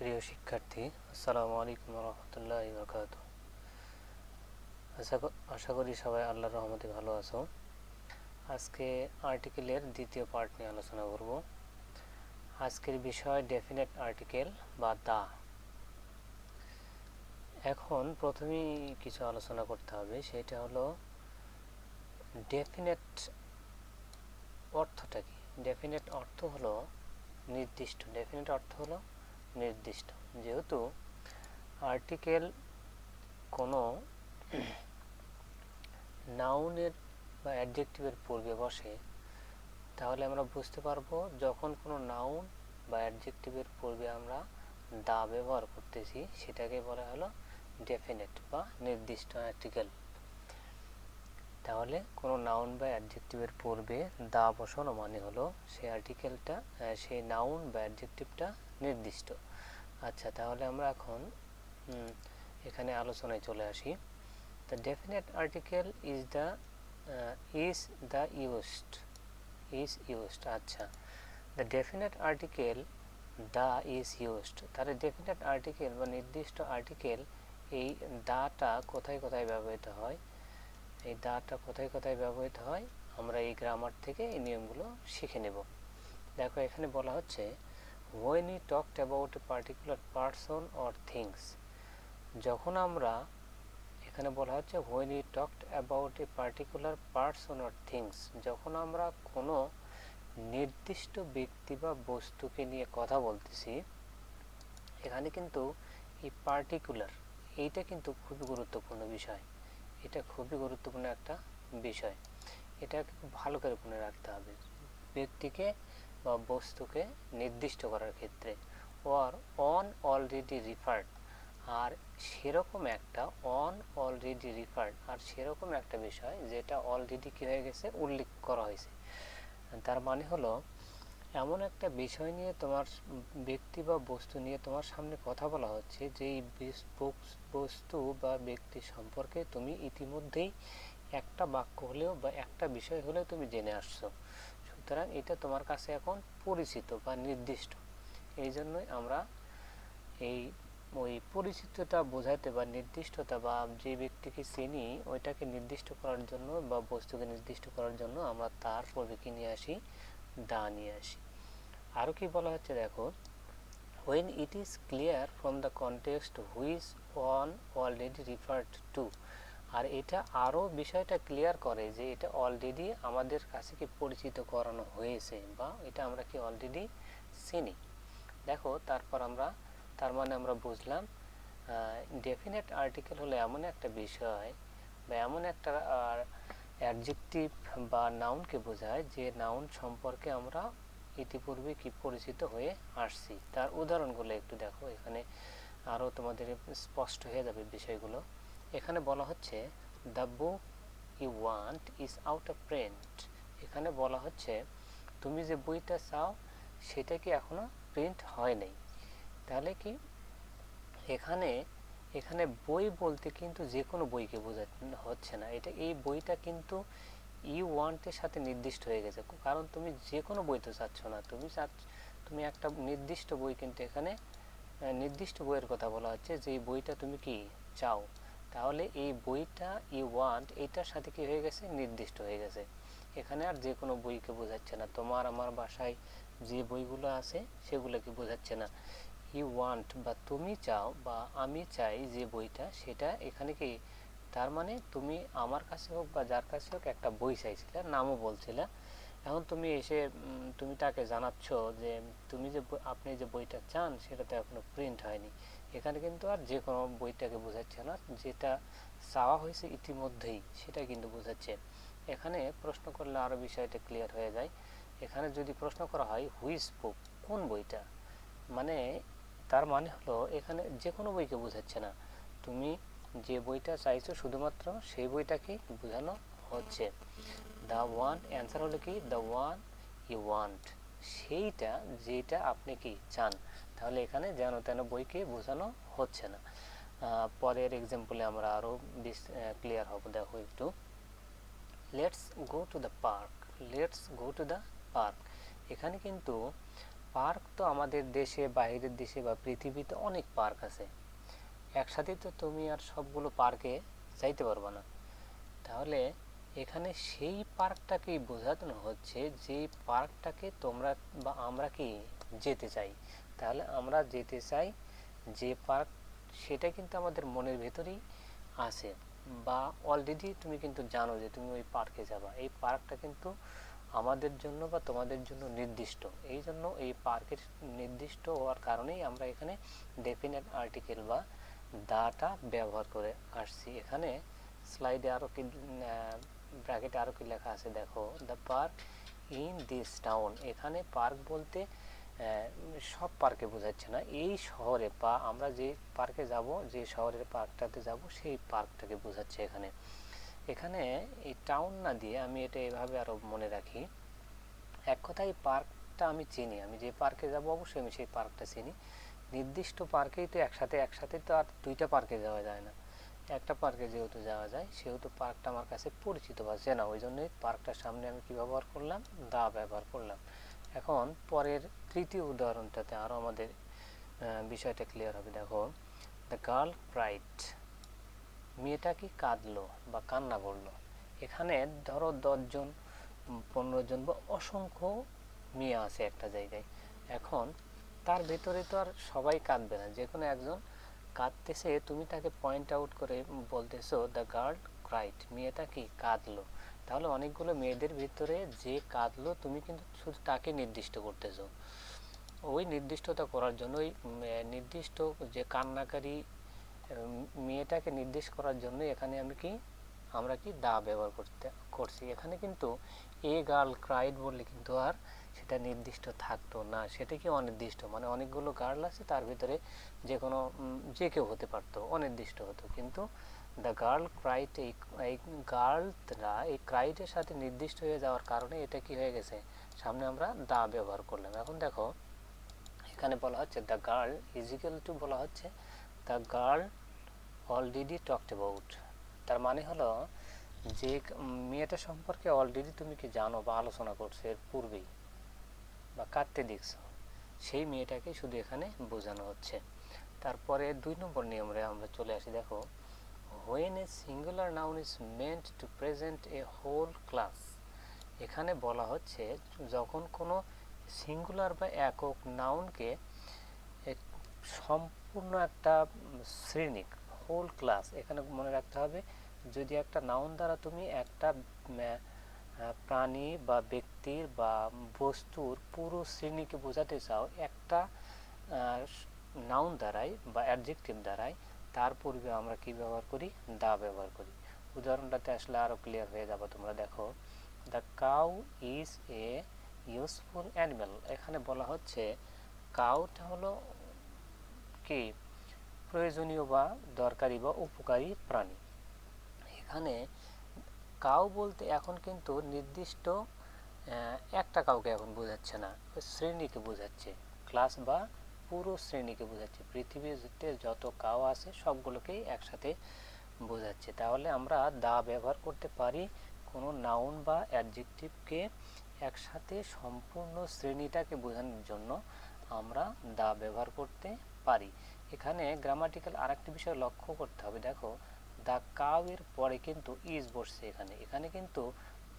প্রিয় শিক্ষার্থী, আসসালামু আলাইকুম রহমতুল্লাহি বারাকাতুহু। আশা করি সবাই আল্লাহর রহমতে ভালো আছো। আজকে আর্টিকেলের দ্বিতীয় পার্ট নিয়ে আলোচনা করব। আজকের বিষয় ডেফিনেট আর্টিকেল বা দা। এখন প্রথমেই কিছু আলোচনা করতে হবে, সেটা হলো ডেফিনেট অর্থটা কি। ডেফিনেট অর্থ হলো নির্দিষ্ট। ডেফিনেট অর্থ হলো নির্দিষ্ট। যেহেতু আর্টিকেল কোনো নাউনের বা অ্যাডজেক্টিভের পূর্বে বসে, তাহলে আমরা বুঝতে পারবো যখন কোনো নাউন বা অ্যাডজেক্টিভের পূর্বে আমরা দা ব্যবহার করতেছি, সেটাকে বলা হলো ডেফিনেট বা নির্দিষ্ট আর্টিকেল। তাহলে কোনো নাউন বা অ্যাডজেক্টিভের পূর্বে দা বসানো মানে হলো সেই আর্টিকেলটা, সেই নাউন বা অ্যাডজেক্টিভটা নির্দিষ্ট। আচ্ছা, তাহলে আমরা এখন এখানে আলোচনায় চলে আসি। The definite article is the used. আচ্ছা, the definite article the is used. তাহলে definite article বা নির্দিষ্ট আর্টিকেল, এই দাটা কোথায় কোথায় ব্যবহৃত হয়, এই দাটা কোথায় কোথায় ব্যবহৃত হয় আমরা এই গ্রামার থেকে এই নিয়মগুলো শিখে নেব। দেখো, এখানে বলা হচ্ছে when we talked about a particular person or things। যখন আমরা, এখানে বলা হচ্ছে when we talked about a particular person or things, যখন আমরা কোনো নির্দিষ্ট ব্যক্তি বা বস্তুকে নিয়ে কথা বলতেছি, এখানে কিন্তু এই পার্টিকুলার, এইটা কিন্তু খুবই গুরুত্বপূর্ণ বিষয়। এটা খুবই গুরুত্বপূর্ণ একটা বিষয়। এটাকে খুব ভালো করে মনে রাখতে হবে ব্যক্তিকে বা বস্তুকে নির্দিষ্ট করার ক্ষেত্রে। or on already referred, আর সেরকম একটা অন অলরেডি রিফার্ড, আর সেরকম একটা বিষয় যেটা অলরেডি কী হয়ে গেছে, উল্লেখ করা হয়েছে। তার মানে হলো এমন একটা বিষয় নিয়ে, তোমার ব্যক্তি বা বস্তু নিয়ে তোমার সামনে কথা বলা হচ্ছে, যেই বস্তু বা ব্যক্তি সম্পর্কে তুমি ইতিমধ্যেই একটা বাক্য হলেও বা একটা বিষয় হলেও তুমি জেনে আসছো। সুতরাং এটা তোমার কাছে এখন পরিচিত বা নির্দিষ্ট। এই জন্যই আমরা এই ওই পরিচিততা বোঝাতে বা নির্দিষ্টতা বা যে ব্যক্তিকে চিনি ওইটাকে নির্দিষ্ট করার জন্য বা বস্তুকে নির্দিষ্ট করার জন্য আমরা তার পূর্বে কি নিয়ে আসি, দা নিয়ে আসি। আরও কি বলা হচ্ছে দেখো, when it is clear from the context which one already referred to। আর এটা আরও বিষয়টা ক্লিয়ার করে যে এটা অলরেডি আমাদের কাছে কি পরিচিত করানো হয়েছে বা এটা আমরা কি অলরেডি চিনি। দেখো, তারপর আমরা, তার মানে আমরা বুঝলাম ডেফিনেট আর্টিকেল হলো এমন একটা বিষয় বা এমন একটা অ্যাডজেক্টিভ বা নাউনকে বোঝায় যে নাউন সম্পর্কে আমরা ইতিপূর্বে কি পরিচিত হয়ে আসছি। তার উদাহরণগুলো একটু দেখো, এখানে আরও তোমাদের স্পষ্ট হয়ে যাবে বিষয়গুলো। এখানে বলা হচ্ছে the book you want is out of print. এখানে বলা হচ্ছে তুমি যে বইটা চাও সেটা কি এখনো প্রিন্ট হয় নাই। তাহলে কি এখানে এখানে বই বলতে কিন্তু যে কোনো বইকে বোঝানো হচ্ছে না, এটা এই বইটা কিন্তু ইউ ওয়ান্টের সাথে নির্দিষ্ট হয়ে গেছে। কারণ তুমি যে কোনো বই তো চাচ্ছ না, তুমি একটা নির্দিষ্ট বই, কিন্তু এখানে নির্দিষ্ট বইয়ের কথা বলা হচ্ছে যে এই বইটা তুমি কি চাও। তাহলে এই বইটা ইউ ওয়ান্ট এটার সাথে কি হয়ে গেছে, নির্দিষ্ট হয়ে গেছে। এখানে আর যে কোনো বইকে বোঝাচ্ছে না, তোমার আমার বাসায় যে বইগুলো আছে সেগুলোকে বোঝাচ্ছে না। ইউ ওয়ান্ট বা তুমি চাও বা আমি চাই যে বইটা, সেটা এখানে কি, তার মানে তুমি আমার কাছে হোক বা যার কাছে হোক একটা বই চাইছিলে, নামও বলছিলে। এখন তুমি এসে তুমি তাকে জানাচ্ছ যে তুমি যে আপনি যে বইটা চান সেটা তো এখনো প্রিন্ট হয়নি। এখানে কিন্তু আর যে কোনো বইটাকে বোঝাচ্ছে না, যেটা চাওয়া হয়েছে ইতিমধ্যেই সেটা কিন্তু বোঝাচ্ছে। এখানে প্রশ্ন করলে আরও বিষয়টা ক্লিয়ার হয়ে যায়। এখানে যদি প্রশ্ন করা হয় হুইচ বুক, কোন বইটা, মানে তার মানে হলো এখানে যে কোনো বইকে বোঝাচ্ছে না, তুমি যে বইটা চাইছো শুধুমাত্র সেই বইটাকেই বোঝানো হচ্ছে। দ্য ওয়ান, অ্যান্সার হলো কি দ্য ওয়ান ইউ ওয়ান্ট, সেইটা যেটা আপনি কি চান। তাহলে এখানে যেন তেন বইকে বোঝানো হচ্ছে না। পরের এক্সাম্পলে আমরা আরও ক্লিয়ার হব। দেখো একটু, let's go to the park. Let's go to the park, এখানে কিন্তু পার্ক তো আমাদের দেশে, বাইরের দেশে বা পৃথিবীতে অনেক পার্ক আছে। একসাথে তো তুমি আর সবগুলো পার্কে যাইতে পারবে না। তাহলে এখানে সেই পার্কটাকেই বোঝানো হচ্ছে যে পার্কটাকে তোমরা বা আমরা কি যেতে চাই। তাহলে আমরা যেতে চাই যে পার্ক, সেটা কিন্তু আমাদের মনের ভেতরেই আছে, বা অলরেডি তুমি কিন্তু জানো যে তুমি ওই পার্কে যাবা। এই পার্কটা কিন্তু আমাদের জন্য বা তোমাদের জন্য নির্দিষ্ট। এই জন্য এই পার্কের নির্দিষ্ট হওয়ার কারণেই আমরা এখানে ডেফিনেট আর্টিকেল বা দাটা ব্যবহার করে আসছি। এখানে স্লাইডে আরও কি ব্র্যাকেটে আরও কি লেখা আছে দেখো, the park in this town. এখানে পার্ক বলতে সব পার্কে বোঝাচ্ছে না, এই শহরে বা আমরা যে পার্কে যাব, যে শহরের পার্কটাতে যাব, সেই পার্কটাকে বোঝাচ্ছে এখানে। এখানে এই টাউন না দিয়ে আমি এটা এভাবে আরও মনে রাখি, এক কথায় পার্কটা আমি চিনি, আমি যে পার্কে যাব অবশ্যই আমি সেই পার্কটা চিনি। নির্দিষ্ট পার্কেই তো একসাথে তো আর দুইটা পার্কে যাওয়া যায় না। একটা পার্কে যেহেতু যাওয়া যায় সেহেতু পার্কটা আমার কাছে পরিচিত বা চেনা, ওই জন্যই পার্কটার সামনে আমি কি ব্যবহার করলাম, দা ব্যবহার করলাম। এখন পরের তৃতীয় উদাহরণটাতে আরও আমাদের বিষয়টা ক্লিয়ার হবে। দেখো, দ্য গার্ল ক্রাইড, মেয়েটা কি কাঁদলো বা কান্না করলো। এখানে ধরো 10 জন 15 জন বা অসংখ্য মেয়ে আছে একটা জায়গায়। এখন তার ভেতরে তো আর সবাই কাঁদবে না, যে কোনো একজন কাঁদতেছে, তুমি তাকে পয়েন্ট আউট করে বলতেছো দ্য গার্ল ক্রাইড, মেয়েটা কি কাঁদলো। তাহলে অনেকগুলো মেয়েদের ভিতরে যে কাঁদলো তুমি কিন্তু শুধু তাকে নির্দিষ্ট করতেছো। ওই নির্দিষ্টতা করার জন্য ওই নির্দিষ্ট যে কান্নাকারী মেয়েটাকে নির্দেশ করার জন্য এখানে আমরা কি দা ব্যবহার করছি। এখানে কিন্তু এ গার্ল ক্রাইড বললে কিন্তু আর সেটা নির্দিষ্ট থাকতো না, সেটা কি অনির্দিষ্ট, মানে অনেকগুলো গার্ল আছে তার ভিতরে যে কেউ হতে পারতো, অনির্দিষ্ট হতো। কিন্তু দ্য গার্ল ক্রাইড, এই গার্লরা এই ক্রাইডের সাথে নির্দিষ্ট হয়ে যাওয়ার কারণে এটা কি হয়ে গেছে, সামনে আমরা দা ব্যবহার করলাম। এখন দেখো এখানে বলা হচ্ছে the girl is equal to, বলা হচ্ছে the girl already talked about. তার মানে হলো যে মেয়েটা সম্পর্কে অলরেডি তুমি কি জানো বা আলোচনা করছো এর পূর্বেই বা কাটতে দেখছো, সেই মেয়েটাকে শুধু এখানে বোঝানো হচ্ছে। তারপরে 2 নম্বর নিয়মে আমরা চলে আসি। দেখো, when a singular noun is meant to present a whole class, এখানে বলা হচ্ছে যখন কোনো সিঙ্গুলার বা একক নাউনকে সম্পূর্ণ একটা শ্রেণী, হোল ক্লাস, এখানে মনে রাখতে হবে যদি একটা নাউন দ্বারা তুমি একটা প্রাণী বা ব্যক্তির বা বস্তুর পুরো শ্রেণীকে বোঝাতে চাও একটা নাউন দ্বারাই বা অ্যাডজেক্টিভ দ্বারাই, তার পূর্বে আমরা কি ব্যবহার করি, দা ব্যবহার করি। উদাহরণটাতে আসলে আরও ক্লিয়ার হয়ে যাবে। তোমরা দেখো, the cow is a useful animal. এখানে বলা হচ্ছে কাউটা হলো কি প্রয়োজনীয় বা দরকারি বা উপকারী প্রাণী। এখানে কাউ বলতে এখন কিন্তু নির্দিষ্ট একটা কাউকে এখন বোঝাচ্ছে না, শ্রেণীকে বোঝাচ্ছে, ক্লাস বা পুরো শ্রেণীকে বোঝাচ্ছে, পৃথিবীতে যত কাউ আছে সবগুলোকেই একসাথে বোঝাচ্ছে। তাহলে আমরা দা ব্যবহার করতে পারি কোনো নাউন বা অ্যাডজেক্টিভকে একসাথে সম্পূর্ণ শ্রেণীটাকে বোঝানোর জন্য আমরা দা ব্যবহার করতে পারি। এখানে গ্রামাটিক্যাল আরেকটি বিষয় লক্ষ্য করতে হবে। দেখো, দ্য কাউ এর পরে কিন্তু ইজ বসছে এখানে কিন্তু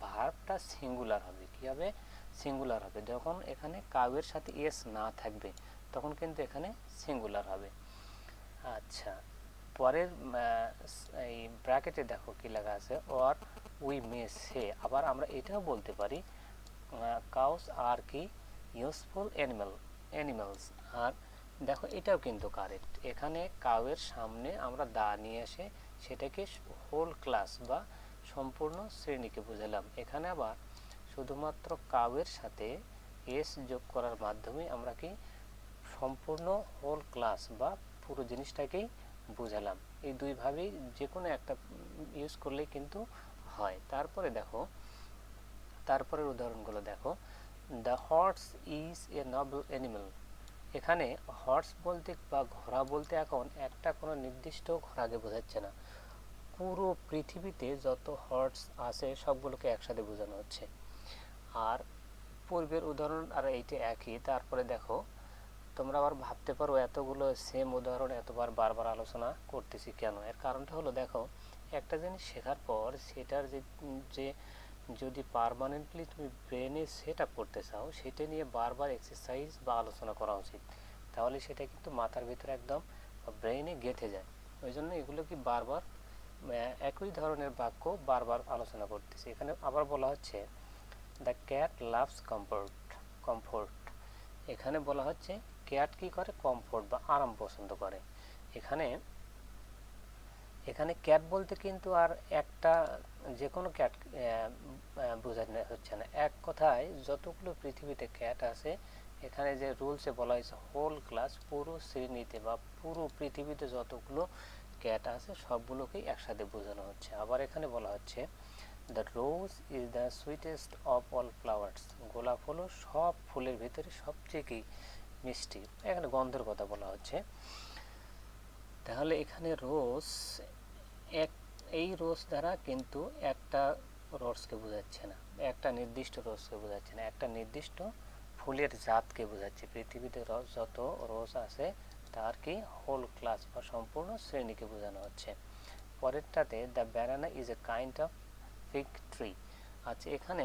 ভার্বটা সিঙ্গুলার হবে। কি হবে, সিঙ্গুলার হবে। যখন এখানে কাউ এর সাথে এস না থাকবে তখন কিন্তু এখানে সিঙ্গুলার হবে। আচ্ছা, পরের এই ব্র্যাকেটে দেখো কি লেখা আছে, অর উই মে সে। আবার আমরা এটাও বলতে পারি কাউস আর কি ইউজফুল অ্যানিমালস। আর দেখো এটাও কিন্তু কারেক্ট, এখানে কাউয়ের সামনে আমরা দা নিয়ে এসে সেটাকে হোল ক্লাস বা সম্পূর্ণ শ্রেণীকে বোঝালাম। এখানে আবার শুধুমাত্র কাউয়ের সাথে এস যোগ করার মাধ্যমে আমরা কি সম্পূর্ণ হোল ক্লাস বা পুরো জিনিসটাকেই বোঝালাম। এই দুইভাবেই যে কোনো একটা ইউজ করলেই কিন্তু হয়। তারপরে দেখো, তারপরের উদাহরণগুলো দেখো, the horse is a Nobel animal. এখানে হর্স বলতে বা ঘোড়া বলতে এখন একটা কোনো নির্দিষ্ট ঘোড়াকে বোঝাচ্ছে না, পুরো পৃথিবীতে যত হর্স আছে সবগুলোকে একসাথে বোঝানো হচ্ছে। আর পূর্বের উদাহরণ আর এইটা একই। তারপরে দেখো তোমরা আবার ভাবতে পারো এতগুলো সেম উদাহরণ এতবার বারবার আলোচনা করতেছি কেন। এর কারণটা হলো দেখো একটা জিনিস শেখার পর সেটার যে যদি পার্মানেন্টলি তুমি ব্রেনে সেট আপ করতে চাও সেটা নিয়ে বারবার এক্সারসাইজ বা আলোচনা করা উচিত, তাহলে সেটা কিন্তু মাথার ভিতরে একদম ব্রেনে গেঁথে যায়। ওই জন্য এগুলো কি বারবার একই ধরনের বাক্য বারবার আলোচনা করতেছি। এখানে আবার বলা হচ্ছে দ্য ক্যাট লাভস কমফোর্ট। এখানে বলা হচ্ছে ক্যাট কি করে, কমফোর্ট বা আরাম পছন্দ করে। এখানে এখানে ক্যাট বলতে কিন্তু আর একটা যে কোনো ক্যাট বোঝানো হচ্ছে না। এক কথায় যতগুলো পৃথিবীতে ক্যাট আছে, এখানে যে রুলসে বলা হয়েছে হোল ক্লাস, পুরো শ্রেণীতে বা পুরো পৃথিবীতে যতগুলো ক্যাট আছে সবগুলোকেই একসাথে বোঝানো হচ্ছে। আবার এখানে বলা হচ্ছে the rose is the sweetest of all flowers. গোলাপ হলো সব ফুলের ভিতরে সবচেয়ে কি মিষ্টি। এখানে গন্ধের কথা বলা হচ্ছে। তাহলে এখানে রোজ এই রোজ দ্বারা কিন্তু একটা রোজকে বোঝাচ্ছে না, একটা নির্দিষ্ট রোজকে বোঝাচ্ছে না, একটা নির্দিষ্ট ফুলের জাতকে বোঝাচ্ছে। পৃথিবীতে যত রোজ আছে তার কি হোল ক্লাস বা সম্পূর্ণ শ্রেণীকে বোঝানো হচ্ছে। পরেরটাতে the banana is a kind of fig tree. আচ্ছা এখানে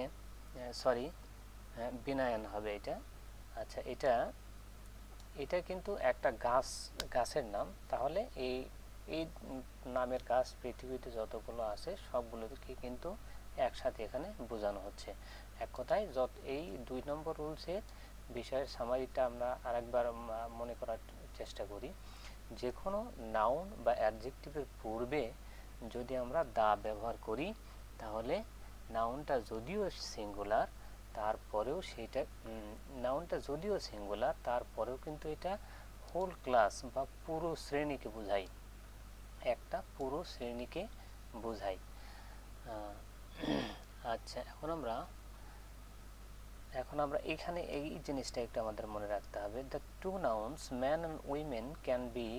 সরি বিনায়ন হবে এটা। আচ্ছা এটা কিন্তু একটা গাছের নাম। তাহলে এই এই নামের গাছ পৃথিবীতে যতগুলো আছে সবগুলোকে কিন্তু একসাথে এখানে বোঝানো হচ্ছে। এক কথায় এই 2 নম্বর রুলসের বিষয়ের সামারিটা আমরা আরেকবার মনে করার চেষ্টা করি। যে কোনো নাউন বা অ্যাডজেক্টিভের পূর্বে যদি আমরা দা ব্যবহার করি তাহলে নাউনটা যদিও সিঙ্গুলার তারপরেও তারপরেও কিন্তু এটা হোল ক্লাস বা পুরো শ্রেণীকে বোঝায়, একটা পুরো শ্রেণীকে বোঝায়। আচ্ছা এখন আমরা এখানে এই জিনিসটা একটু আমাদের মনে রাখতে হবে। The two nouns man and women can be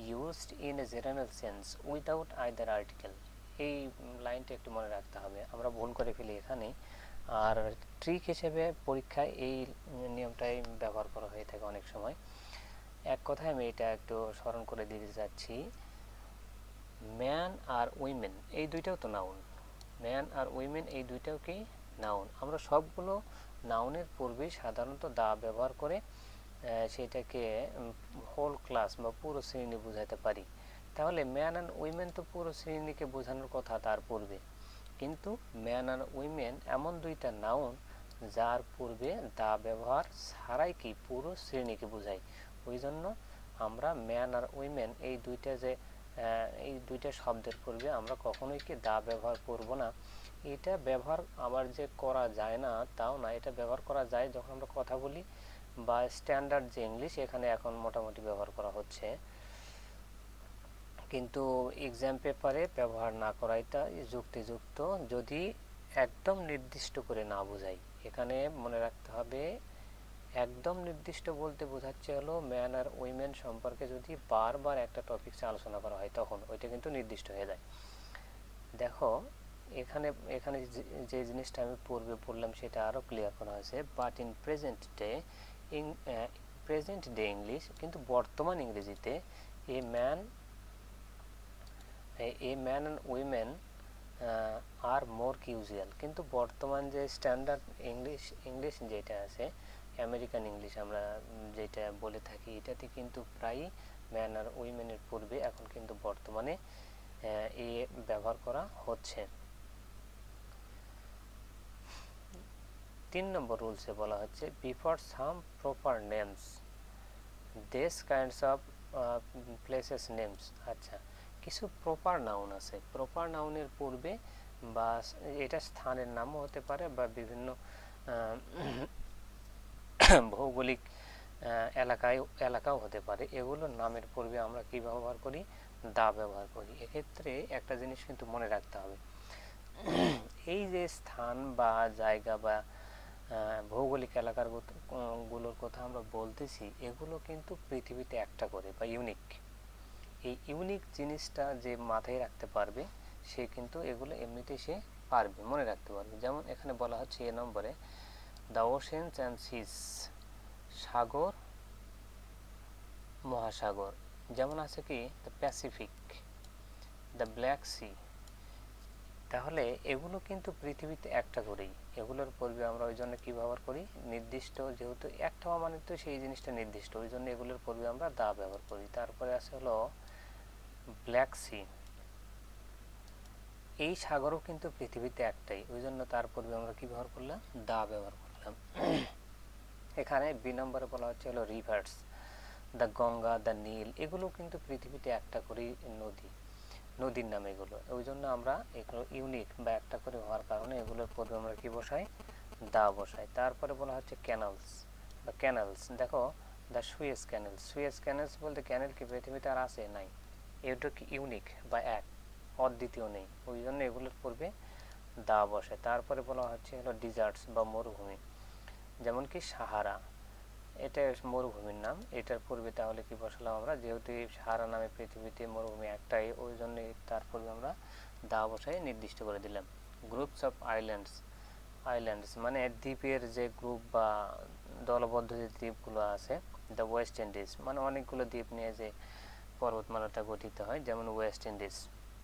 used in a general sense without either article. এই লাইনটা একটু মনে রাখতে হবে, আমরা ভুল করে ফেলি এখানে। আর ট্রিক হিসেবে পরীক্ষায় এই নিয়মটাই ব্যবহার করা হয়ে থাকে অনেক সময়। এক কথায় আমি এটা একটু স্মরণ করে দিতে চাচ্ছি, ম্যান আর উইমেন এই দুইটাও তো নাউন, ম্যান আর উইমেন এই দুইটাও কি নাউন। আমরা সবগুলো নাউনের পূর্বেই সাধারণত দা ব্যবহার করে সেটাকে হোল ক্লাস বা পুরো শ্রেণী বোঝাতে পারি। তাহলে ম্যান অ্যান্ড উইমেন তো পুরো শ্রেণীকে বোঝানোর কথা তার পূর্বে, কিন্তু ম্যান আর উইমেন এমন দুইটা নাউন যার পূর্বে দা ব্যবহার ছাড়াই কি পুরো শ্রেণীকে বোঝায়। ওই জন্য আমরা ম্যান আর উইমেন এই দুইটা শব্দের পূর্বে আমরা কখনোই কি দা ব্যবহার করব না। এটা ব্যবহার আবার যে করা যায় না তাও না, এটা ব্যবহার করা যায় যখন আমরা কথা বলি বা স্ট্যান্ডার্ড যে ইংলিশ এখানে এখন মোটামুটি ব্যবহার করা হচ্ছে, কিন্তু এক্সাম পেপারে ব্যবহার না করাটা যুক্তিযুক্ত যদি একদম নির্দিষ্ট করে না বোঝাই। এখানে মনে রাখতে হবে একদম নির্দিষ্ট বলতে বোঝাচ্ছে হলো ম্যান আর উইমেন সম্পর্কে যদি বারবার একটা টপিকসে আলোচনা করা হয় তখন ওইটা কিন্তু নির্দিষ্ট হয়ে যায়। দেখো এখানে এখানে যে জিনিসটা আমি পূর্বে বললাম সেটা আরও ক্লিয়ার করা হয়েছে। But in present day English, কিন্তু বর্তমান ইংরেজিতে a man and women are more usual. কিন্তু বর্তমান যে স্ট্যান্ডার্ড ইংলিশ যেটা আছে, আমেরিকান ইংলিশ আমরা যেটা বলে থাকি, এটাতে কিন্তু প্রায়ই ম্যান আর উইমেনের পূর্বে এখন কিন্তু বর্তমানে এ ব্যবহার করা হচ্ছে। 3 নম্বর রুলসে বলা হচ্ছে before some proper names this kinds of places names. আচ্ছা কিছু প্রপার নাউন আছে, প্রপার নাউনের পূর্বে বা এটা স্থানের নামও হতে পারে বা বিভিন্ন ভৌগোলিক এলাকাও হতে পারে, এগুলোর নামের পূর্বে আমরা কি ব্যবহার করি, দা ব্যবহার করি। এক্ষেত্রে একটা জিনিস কিন্তু মনে রাখতে হবে, এই যে স্থান বা জায়গা বা ভৌগোলিক গুলোর কথা আমরা বলতেছি এগুলো কিন্তু পৃথিবীতে একটা করে বা ইউনিক। এই ইউনিক জিনিসটা যে মাথায় রাখতে পারবে সে কিন্তু এগুলো এমনিতেই সে পারবে, মনে রাখতে পারবে। যেমন এখানে বলা হচ্ছে এ নম্বরে দ্য ওশেন্স অ্যান্ড সিস, সাগর মহাসাগর, যেমন আছে কি the pacific, the black sea. তাহলে এগুলো কিন্তু পৃথিবীতে একটা করেই, এগুলোর পূর্বে আমরা ওই জন্য কী ব্যবহার করি, নির্দিষ্ট, যেহেতু একটা মানে তো সেই জিনিসটা নির্দিষ্ট, ওই জন্য এগুলোর পূর্বে আমরা দা ব্যবহার করি। তারপরে আছে হলো ব্ল্যাক সি, এই সাগরও কিন্তু পৃথিবীতে একটাই, ওই জন্য তার পূর্বে আমরা কী ব্যবহার করলাম, দা ব্যবহার করলাম। এখানে বি নম্বরে বলা হচ্ছে হলো রিভার্স, দ্য গঙ্গা, দ্য নীল, এগুলো কিন্তু পৃথিবীতে একটা করেই নদী, নদীর নাম এগুলো, ওই জন্য আমরা এগুলো ইউনিক বা একটা করে হওয়ার কারণে এগুলোর পূর্বে আমরা কি বসাই, দা বসাই। তারপরে বলা হচ্ছে ক্যানালস বা ক্যানালস, দেখো the Suez canal, Suez canals বলতে ক্যানেল কি পৃথিবীতে আর আছে, নাই, এটা কি ইউনিক বা এক, অদ্বিতীয় নেই, ওই জন্য এগুলোর পূর্বে দা বসে। তারপরে বলা হচ্ছে হলো ডিজার্টস বা মরুভূমি, যেমন কি সাহারা, এটা মরুভূমির নাম, এটার পূর্বে তাহলে কি বসালাম আমরা, যেহেতু সাহারা নামে পৃথিবীতে মরুভূমি একটাই, ওই জন্য তার পূর্বে আমরা দা বসাই নির্দিষ্ট করে দিলাম। গ্রুপস অফ আইল্যান্ডস, আইল্যান্ডস মানে দ্বীপের যে গ্রুপ বা দলবদ্ধ যে দ্বীপগুলো আছে, দ্য ওয়েস্ট ইন্ডিজ মানে অনেকগুলো দ্বীপ নিয়ে যে পর্বতমালাটা গঠিত হয়, যেমন ওয়েস্ট ইন্ডিজ,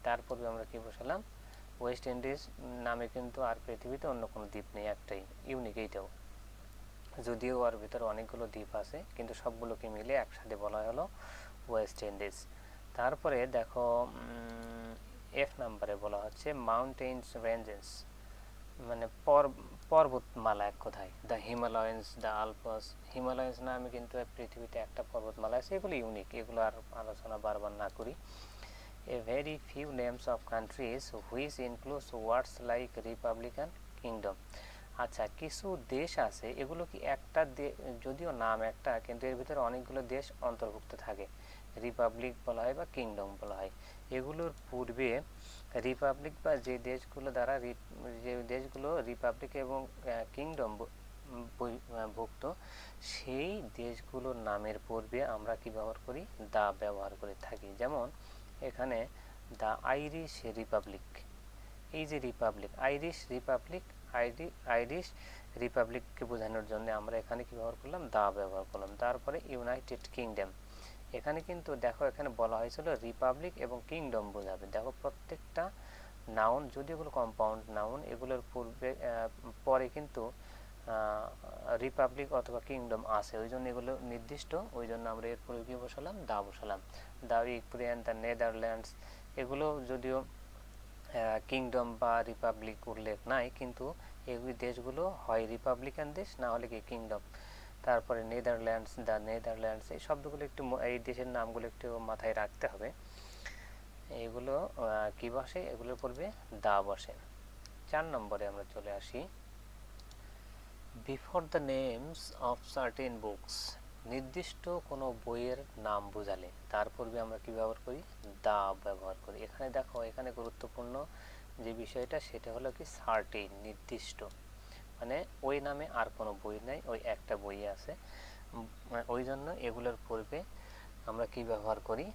তার পূর্বে আমরা কি বসালাম, ওয়েস্ট ইন্ডিজ নামে কিন্তু আর পৃথিবীতে অন্য কোনো দ্বীপ নেই, একটাই ইউনিক এইটাও, যদিও ওর ভিতরে অনেকগুলো দ্বীপ আছে কিন্তু সবগুলোকে মিলে একসাথে বলা হলো ওয়েস্ট ইন্ডিজ। তারপরে দেখো এফ নাম্বারে বলা হচ্ছে মাউন্টেন্স রেঞ্জেস, মানে পর্বতমালা এক কথায়, দ্য হিমালয়ান্স, দ্য আলপস, হিমালয়ান্স নামে কিন্তু পৃথিবীতে একটা পর্বতমালা আছে, এগুলো ইউনিক, এগুলো আর আলোচনা বারবার না করি। A very few names of countries which includes words like Republican kingdom, আচ্ছা কিছু দেশ আছে এগুলো কি একটা যদিও নাম একটা কিন্তু এর ভিতরে অনেকগুলো দেশ অন্তর্ভুক্ত থাকে, রিপাবলিক বলা হয় বা কিংডম বলা হয়, এগুলোর পূর্বে রিপাবলিক বা যে দেশগুলো দ্বারা যে দেশগুলো রিপাবলিক এবং কিংডম ভুক্ত, সেই দেশগুলোর নামের পূর্বে আমরা কি ব্যবহার করি, দা ব্যবহার করে থাকি। যেমন এখানে দ্য আইরিশ রিপাবলিক, এই যে রিপাবলিক, আইরিশ রিপাবলিক, আইরিশ রিপাবলিককে বোঝানোর জন্য আমরা এখানে কি ব্যবহার করলাম, দা ব্যবহার করলাম। তারপরে ইউনাইটেড কিংডম, এখানে কিন্তু দেখো এখানে বলা হয়েছিল রিপাবলিক এবং কিংডম বোঝাবে, দেখো প্রত্যেকটা নাউন, যদি এগুলো কম্পাউন্ড নাউন, এগুলোর পূর্বে পরে কিন্তু রিপাবলিক অথবা কিংডম আছে, ওই জন্য এগুলো নির্দিষ্ট, ওই জন্য আমরা এর পূর্বে কি বসালাম, দা বসালাম। দ্য ইউক্রেন, দ্য নেদারল্যান্ডস, এগুলো যদিও কিংডম বা রিপাবলিক উল্লেখ নাই, কিন্তু এগুলি দেশগুলো হয় রিপাবলিকান দেশ, না হলে কি কিংডম। তারপরে নেদারল্যান্ডস, দ্য নেদারল্যান্ডস, এই শব্দগুলো একটু, এই দেশের নামগুলো একটু মাথায় রাখতে হবে, এগুলো কি বসে, এগুলোর পূর্বে দা বসে। 4 নম্বরে আমরা চলে আসি, before the names of certain books, নির্দিষ্ট কোনো বইয়ের নাম বোঝালে তার পূর্বে আমরা কি ব্যবহার করি, দা ব্যবহার করি। এখানে দেখো এখানে গুরুত্বপূর্ণ যে বিষয়টা সেটা হলো কি সার্টেন, নির্দিষ্ট, মানে ওই নামে আর কোনো বই নাই, ওই একটা বই আছে, ওই জন্য এগুলোর পূর্বে আমরা কি ব্যবহার করি,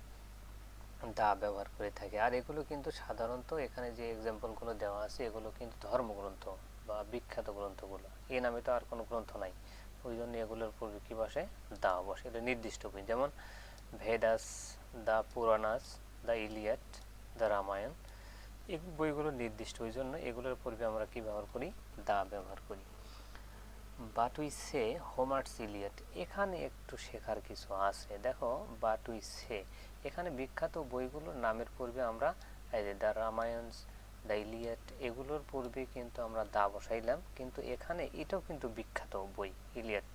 দা ব্যবহার করে থাকি। আর এগুলো কিন্তু সাধারণত এখানে যে এক্সাম্পলগুলো দেওয়া আছে এগুলো কিন্তু ধর্মগ্রন্থ বা বিখ্যাত গ্রন্থগুলো, এই নামে তো আর কোনো গ্রন্থ নাই, ওই জন্য এগুলোর পূর্বে কী বসে, দা বসে, এটা নির্দিষ্ট বই, যেমন Vedas, the Puranas, the Iliad, the Ramayana, এই বইগুলো নির্দিষ্ট, ওই জন্য এগুলোর পূর্বে আমরা কি ব্যবহার করি, দা ব্যবহার করি। বাট উই সে হোমার্স ইলিয়াড, এখানে একটু শেখার কিছু আছে, দেখো বাট উই সে, এখানে বিখ্যাত বইগুলোর নামের পূর্বে আমরা এই যে দ্য রামায়ণ, দ্য ইলিয়াড, এগুলোর পূর্বে কিন্তু আমরা দা বসাইলাম, কিন্তু এখানে এটাও কিন্তু বিখ্যাত বই, ইলিয়াড,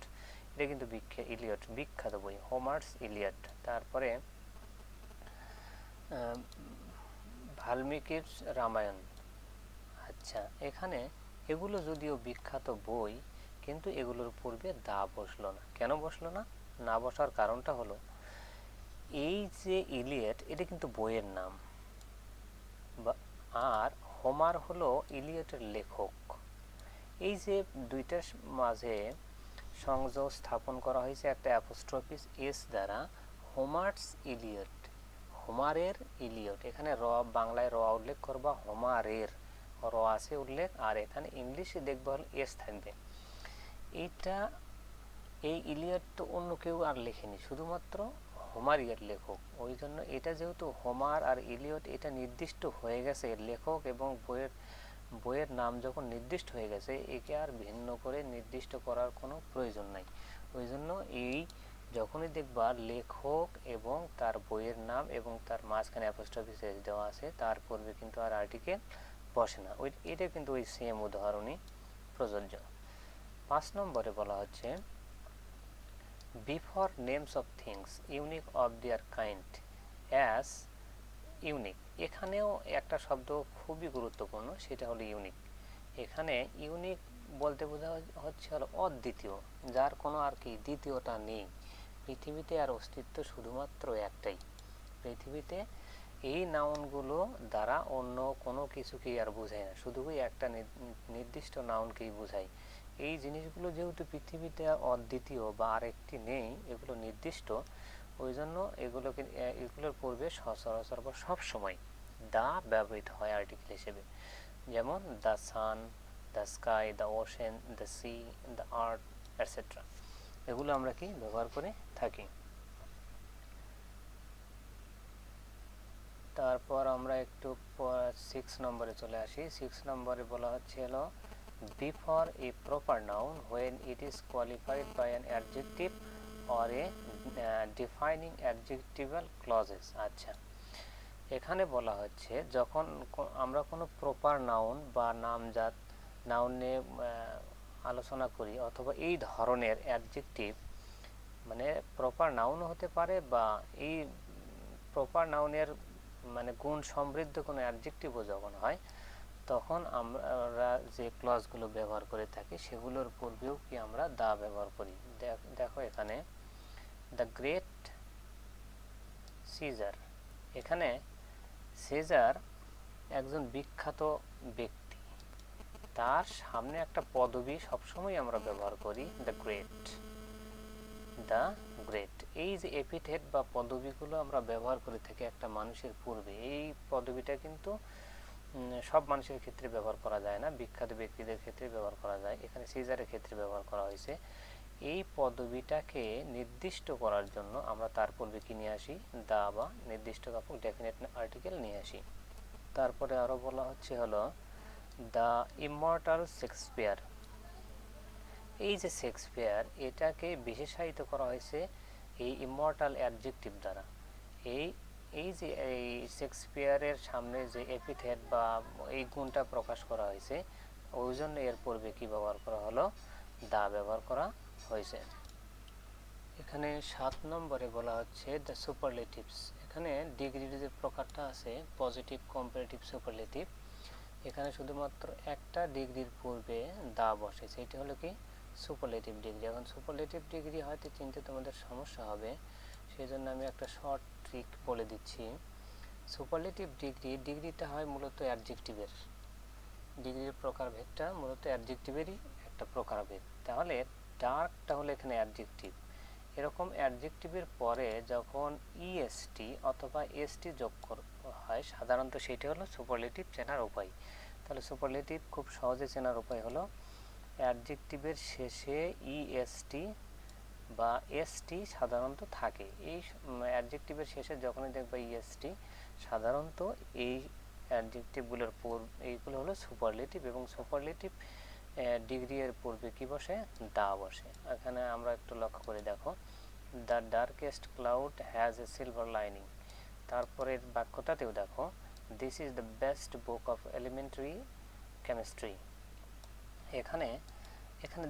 এটা কিন্তু ইলিয়াড বিখ্যাত বই, হোমার্স ইলিয়াড। তারপরে বাল্মীকির রামায়ণ, আচ্ছা এখানে এগুলো যদিও বিখ্যাত বই কিন্তু এগুলোর পূর্বে দা বসলো না, কেন বসলো না, না বসার কারণটা হলো এই যে ইলিয়াড এটা কিন্তু বইয়ের নাম, আর হোমার হলো ইলিয়াডের লেখক, এই যে দুইটার মাঝে সংযোগ স্থাপন করা হয়েছে একটা অ্যাপোস্ট্রফিস এস দ্বারা, হোমার্স ইলিয়ড, হোমারের ইলিয়ড, এখানে বাংলায় র উল্লেখ করবা, হোমারের র আছে উল্লেখ, আর এখানে ইংলিশে দেখবা হলো এস থাকবে, এটা এই ইলিয়াড তো অন্য কেউ আর লেখেনি, শুধুমাত্র হোমারিয়ার লেখক। ওই জন্য এটা যেহেতু হোমার আর ইলিয়ড এটা নির্দিষ্ট হয়ে গেছে লেখক এবং বইয়ের নাম যখন নির্দিষ্ট হয়ে গেছে, একে আর ভিন্ন করে নির্দিষ্ট করার কোনো প্রয়োজন নাই। ওই জন্য এই যখনই দেখবা লেখক এবং তার বইয়ের নাম এবং তার মাঝখানে অ্যাপোস্ট্রফি এস দেওয়া আছে, তার পূর্বে কিন্তু আর আর্টিকেল বসে না। এটা কিন্তু ওই সেম উদাহরণই প্রযোজ্য। 5 নম্বরে বলা হচ্ছে before names of things unique of their kind as unique. এখানেও একটা শব্দ খুবই গুরুত্বপূর্ণ, সেটা হলো ইউনিক। এখানে ইউনিক বলতে বোঝা হচ্ছে হলো অদ্বিতীয়, যার কোনো আর কি দ্বিতীয়টা নেই। পৃথিবীতে আর অস্তিত্ব শুধুমাত্র একটাই। পৃথিবীতে এই নাউনগুলো দ্বারা অন্য কোনো কিছুকেই আর বোঝায় না, শুধু একটা নির্দিষ্ট নাউনকেই বোঝায়। এই জিনিসগুলো যেহেতু পৃথিবীতে অদ্বিতীয় বা আরেকটি নেই, এগুলো নির্দিষ্ট, ওই জন্য এগুলোর পূর্বে সচরাচর বা সবসময় দা ব্যবহৃত হয় আর্টিকেল হিসেবে। যেমন the sun, the sky, the ocean, the sea, the earth etcetera, এগুলো আমরা কি ব্যবহার করে থাকি। তারপর আমরা একটু 6 নম্বরে চলে আসি। 6 নম্বরে বলা হচ্ছে হলো before a proper noun when it is qualified by an adjective or a defining adjectival clauses. আচ্ছা, এখানে বলা হচ্ছে যখন আমরা কোনো প্রপার নাউন বা নামজাত নাউন নিয়ে আলোচনা করি, অথবা এই ধরনের অ্যাডজেক্টিভ, মানে প্রপার নাউনও হতে পারে বা এই প্রপার নাউনের মানে গুণ সমৃদ্ধ কোনো অ্যাডজেক্টিভও যখন হয়, তখন আমরা যে ক্লজগুলো ব্যবহার করে থাকি সেগুলোর পূর্বেও কি আমরা দা ব্যবহার করি। দেখো এখানে দ্য গ্রেট সিজার, এখানে সিজার একজন বিখ্যাত ব্যক্তি, তার সামনে একটা পদবী সবসময় আমরা ব্যবহার করি দ্য গ্রেট, দ্য গ্রেট। এই যে এপিথেট বা পদবীগুলো আমরা ব্যবহার করে থাকি একটা মানুষের পূর্বে, এই পদবীটা কিন্তু সব মানুষের ক্ষেত্রে ব্যবহার করা যায় না, বিখ্যাত ব্যক্তিদের ক্ষেত্রে ব্যবহার করা যায়। এখানে সিজারের ক্ষেত্রে ব্যবহার করা হয়েছে। এই পদবীটাকে নির্দিষ্ট করার জন্য আমরা তার পূর্বে কি নিয়ে আসি, দা বা নির্দিষ্ট ডেফিনেট আর্টিকেল নিয়ে আসি। তারপরে আরও বলা হচ্ছে হলো দ্য ইমর্টাল শেক্সপিয়ার। এই যে শেক্সপিয়ার, এটাকে বিশেষায়িত করা হয়েছে এই ইমর্টাল অ্যাডজেক্টিভ দ্বারা। এই যে এই শেক্সপিয়ারের সামনে যে এপিথেট বা এই গুণটা প্রকাশ করা হয়েছে, ওই জন্য এর পূর্বে কি ব্যবহার করা হলো, দা ব্যবহার করা হয়েছে। এখানে 7 নম্বরে বলা হচ্ছে দ্য সুপারলেটিভস। এখানে ডিগ্রির যে প্রকারটা আছে পজিটিভ, কম্পারেটিভ, সুপারলেটিভ, এখানে শুধুমাত্র একটা ডিগ্রির পূর্বে দা বসে, সেটি হলো কি সুপারলেটিভ ডিগ্রি। এখন সুপারলেটিভ ডিগ্রি হয়তো চিনতে তোমাদের সমস্যা হবে, সেই জন্য আমি একটা শর্ট ট্রিক বলে দিচ্ছি। সুপারলেটিভ ডিগ্রিটা হয় মূলত অ্যাডজেক্টিভের, ডিগ্রির প্রকারভেদটা মূলত অ্যাডজেক্টিভেরই একটা প্রকারভেদ। তাহলে ডার্কটা হলো এখানে অ্যাডজেক্টিভ। এরকম অ্যাডজেক্টিভের পরে যখন ইএসটি অথবা এসটি যোগ হয়, সাধারণত সেটি হলো সুপারলেটিভ চেনার উপায়। তাহলে সুপারলেটিভ খুব সহজে চেনার উপায় হলো অ্যাডজেক্টিভের শেষে ইএসটি বা এসটি সাধারণত থাকে। এই অ্যাডজেক্টিভের শেষে যখনই দেখবা ইএসটি, সাধারণত এই অ্যাডজেক্টিভগুলোর এইগুলো হলো সুপারলেটিভ, এবং সুপারলেটিভ ডিগ্রি এর পূর্বে কি বসে, দা বসে। এখানে আমরা একটু লক্ষ্য করে দেখো, the darkest cloud has a silver lining. তারপরের বাক্যটাতেও দেখো, this is the best book of elementary chemistry. এখানে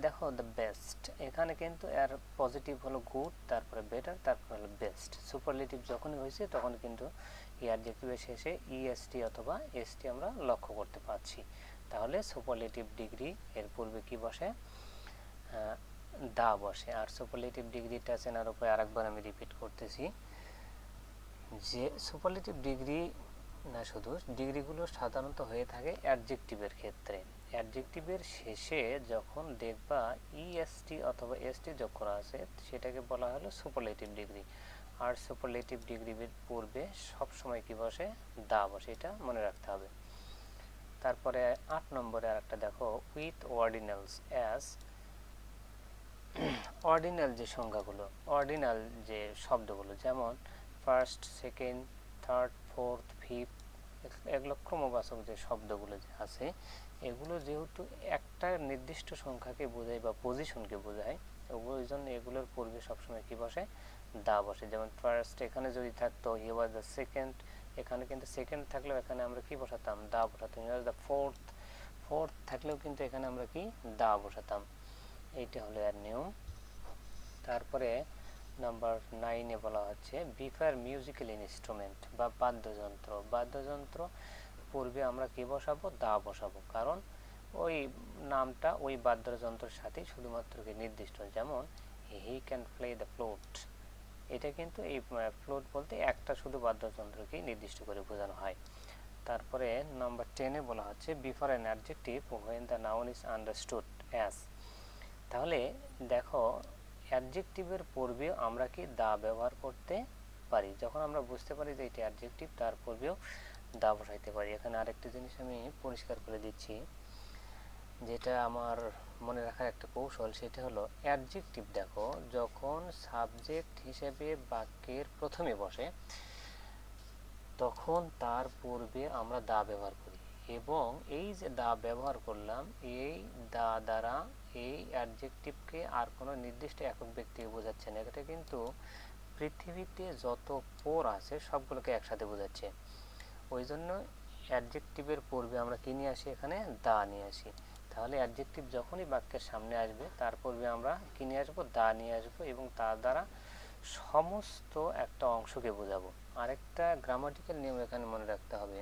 দেখো দ্য বেস্ট, এখানে কিন্তু এর পজিটিভ হলো গুড, তারপরে বেটার, তারপরে হলো বেস্ট। সুপারলেটিভ যখনই হয়েছে তখন কিন্তু এই অ্যাডজেক্টিভের শেষে ইএসটি অথবা এসটি আমরা লক্ষ্য করতে পারছি। তাহলে সুপারলেটিভ ডিগ্রি এর পূর্বে কি বসে, দা বসে। আর সুপারলেটিভ ডিগ্রিটা চেনার উপায় আরেকবার আমি রিপিট করতেছি, যে সুপারলেটিভ ডিগ্রি না, শুধু ডিগ্রিগুলো সাধারণত হয়ে থাকে অ্যাডজেক্টিভের ক্ষেত্রে। অ্যাডজেক্টিভের শেষে যখন দেখবা ইএসটি অথবা এসটি যোগ করা আছে, সেটাকে বলা হলো সুপারলেটিভ ডিগ্রি। আর সুপারলেটিভ ডিগ্রির পূর্বে সবসময় কি বসে, দা বসে, এটা মনে রাখতে হবে। তারপরে 8 নম্বরে আর একটা দেখো, উইথ অর্ডিনালস অ্যাজ অর্ডিনাল যে সংখ্যাগুলো, অর্ডিনাল যে শব্দগুলো, যেমন first, second, third, fourth, fifth, এগুলো ক্রমবাচক যে শব্দগুলো যে আছে, এগুলো যেহেতু একটা নির্দিষ্ট সংখ্যাকে বোঝায় বা পজিশনকে বোঝায়, ওই জন্য এগুলোর পূর্বে সবসময় কি বসে, দা বসে। যেমন ফার্স্ট এখানে যদি থাকতো হি ওয়াজ দ্য সেকেন্ড, এখানে কিন্তু সেকেন্ড থাকলেও এখানে আমরা কি বসাতাম, দা বসাতাম। হি ওয়াজ দ্য ফোর্থ, ফোর্থ থাকলেও কিন্তু এখানে আমরা কি দা বসাতাম। এইটা হলো এর নিয়ম। তারপরে নাম্বার 9-এ বলা হচ্ছে বিফার মিউজিক্যাল ইনস্ট্রুমেন্ট বা বাদ্যযন্ত্র। বাদ্যযন্ত্র পূর্বে আমরা কি বসাবো, দা বসাবো, কারণ ওই নামটা ওই বাদ্যযন্ত্রের সাথেই শুধুমাত্র কি নির্দিষ্ট। যেমন he can play the flute, এটা কিন্তু এই ফ্লুট বলতে একটা শুধু বাদ্যযন্ত্রকেই নির্দিষ্ট করে বোঝানো হয়। তারপরে নাম্বার 10-এ বলা হচ্ছে before an adjective when the noun is understood as. তাহলে দেখো, অ্যাডজেক্টিভের পূর্বে আমরা কি দা ব্যবহার করতে পারি। যখন আমরা বুঝতে পারি যে এটা অ্যাডজেক্টিভ, তার পূর্বেও দা বসাইতে পারি। এখানে আরেকটি জিনিস আমি পরিষ্কার করে দিচ্ছি, যেটা আমার মনে রাখার একটা কৌশল, সেটা হলো অ্যাডজেক্টিভ দেখো যখন সাবজেক্ট হিসেবে বাক্যের প্রথমে বসে তখন তার পূর্বে আমরা দা ব্যবহার করি, এবং এই যে দা ব্যবহার করলাম, এই দা দ্বারা এই অ্যাডজেক্টিভকে আর কোনো নির্দিষ্ট একক ব্যক্তিকে বোঝাচ্ছে না, এটা কিন্তু পৃথিবীতে যত পোর আছে সবগুলোকে একসাথে বোঝাচ্ছে। ওই জন্য অ্যাডজেক্টিভের পূর্বে আমরা কি নিয়ে আসি, এখানে দা নিয়ে আসি। তাহলে অ্যাডজেক্টিভ যখনই বাক্যের সামনে আসবে তার পূর্বে আমরা কি নিয়ে আসবো, দা নিয়ে আসবো, এবং তার দ্বারা সমস্ত একটা অংশকে বোঝাবো। আরেকটা গ্রামাটিক্যাল নিয়ম এখানে মনে রাখতে হবে,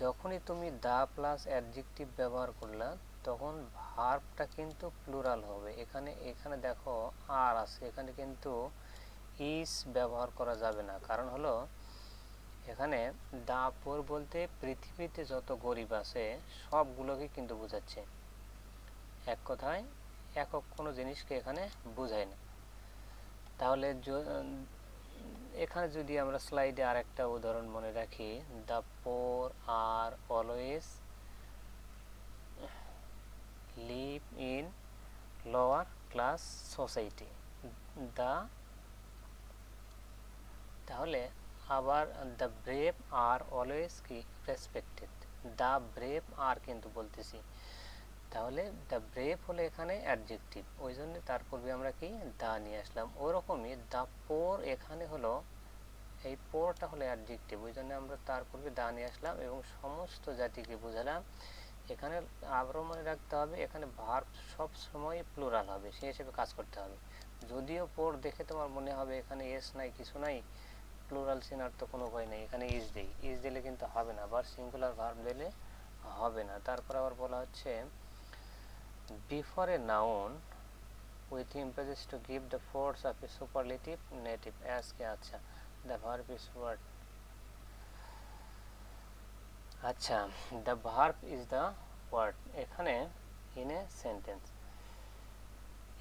যখনই তুমি দা প্লাস অ্যাডজেক্টিভ ব্যবহার করলা তখন ভার্বটা কিন্তু প্লুরাল হবে। এখানে এখানে দেখো আর আছে, এখানে কিন্তু ইস ব্যবহার করা যাবে না, কারণ হলো এখানে দা পোর বলতে পৃথিবীতে যত গরিব আছে সবগুলোকে কিন্তু বোঝাচ্ছে, এক কথায় একক কোনো জিনিসকে এখানে বোঝায় না। তাহলে এখানে যদি আমরা স্লাইডে আরেকটা উদাহরণ মনে রাখি, the poor are always live in lower class society. The, তাহলে আবার দ্য ব্রেভ আর অলওয়েজ কি রেসপেক্টেড, দ্য ব্রেভ আর কিন্তু বলতেছি, তাহলে দ্য ব্রেভ হলো এখানে অ্যাডজেক্টিভ, ওই জন্য তার পূর্বে আমরা কি দা নিয়ে আসলাম। ওরকমই দ্য পোর এখানে হলো, এই পোরটা হলো অ্যাডজেক্টিভ, ওই জন্য আমরা তার পূর্বে দা নিয়ে আসলাম এবং সমস্ত জাতিকে বোঝালাম। এখানে আবারও মনে রাখতে হবে এখানে ভার্ব সব সময় প্লুরাল হবে, সেই হিসেবে কাজ করতে হবে। যদিও পোর দেখে তোমার মনে হবে এখানে এস নাই, কিছু নাই, প্লুরাল চেনার তো কোনো উপায় নেই, এখানে ইজ দেই, ইজ দিলে কিন্তু হবে না, আবার সিঙ্গুলার ভার্ব দিলে হবে না। তারপর আবার বলা হচ্ছে before a noun with emphasis to give the force of a superlative native as কে, আচ্ছা the verb is what, আচ্ছা the verb is the word এখানে in a sentence,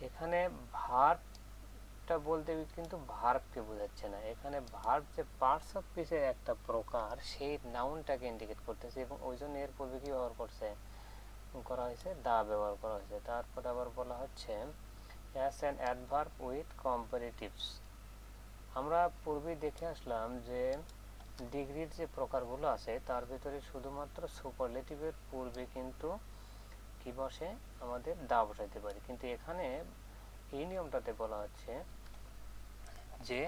এখানে ভার্বটা বলতে কিন্তু ভার্বকে বোঝাচ্ছে না, এখানে ভার্ব যে পার্টস অফ স্পিচের একটা প্রকার সেই নাউনটাকে ইন্ডিকেট করতেছে, এবং ওই জন্য এর পূর্বে কি ব্যবহার করা হয়েছে, দা ব্যবহার করা হয়েছে। তারপরে আবার বলা হচ্ছে as an adverb with comparatives। আমরা পূর্বেই দেখে আসলাম যে ডিগ্রির যে প্রকারগুলো আছে তার ভিতরে শুধুমাত্র সুপারলেটিভের পূর্বে কিন্তু কি বসে, আমাদের দা বসাইতে পারি, কিন্তু এখানে এই নিয়মটাতে বলা হচ্ছে যে